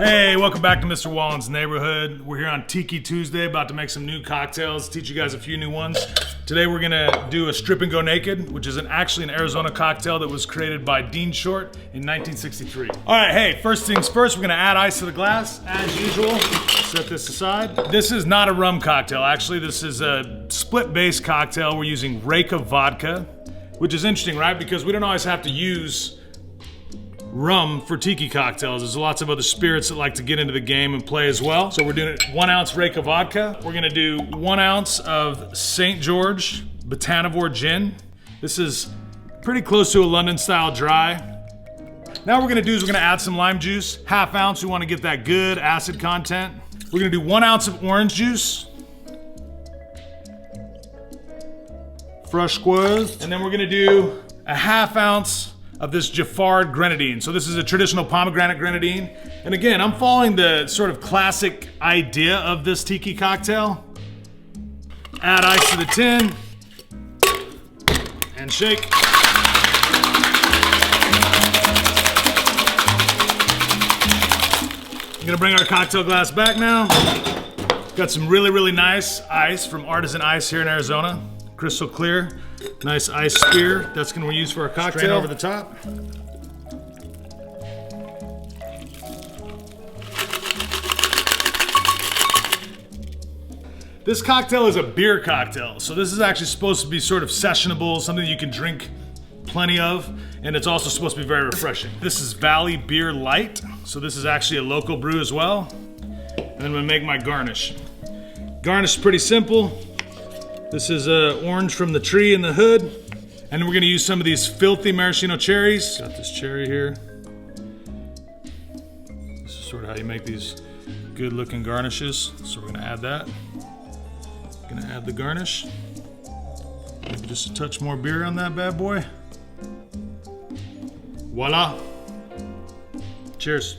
Hey, welcome back to Mr. Wallen's Neighborhood. We're here on Tiki Tuesday, about to make some new cocktails, teach you guys a few new ones. Today we're gonna do a Strip and Go Naked, which is actually an Arizona cocktail that was created by Dean Short in 1963. All right, hey, first things first, we're gonna add ice to the glass, as usual. Set this aside. This is not a rum cocktail, actually. This is a split-base cocktail. We're using Reyka Vodka, which is interesting, right? Because we don't always have to use rum for tiki cocktails. There's lots of other spirits that like to get into the game and play as well. So we're doing 1 ounce Reyka Vodka. We're gonna do 1 ounce of St. George Botanivore Gin. This is pretty close to a London style dry. Now what we're gonna do is we're gonna add some lime juice. 1/2 ounce, we wanna get that good acid content. We're gonna do 1 ounce of orange juice. Fresh squeezed. And then we're gonna do 1/2 ounce of this Giffard Grenadine. So this is a traditional pomegranate grenadine. And again, I'm following the sort of classic idea of this tiki cocktail. Add ice to the tin and shake. I'm gonna bring our cocktail glass back now. Got some really, really nice ice from Artisan Ice here in Arizona. Crystal clear. Nice ice spear. That's gonna be used for our cocktail. Strain over the top. This cocktail is a beer cocktail. So this is actually supposed to be sort of sessionable, something you can drink plenty of, and it's also supposed to be very refreshing. This is Valley Beer Light. So this is actually a local brew as well. And then I'm gonna make my garnish. Garnish is pretty simple. This is orange from the tree in the hood. And then we're gonna use some of these filthy maraschino cherries. Got this cherry here. This is sort of how you make these good looking garnishes. So we're gonna add that. Gonna add the garnish. Maybe just a touch more beer on that bad boy. Voila. Cheers.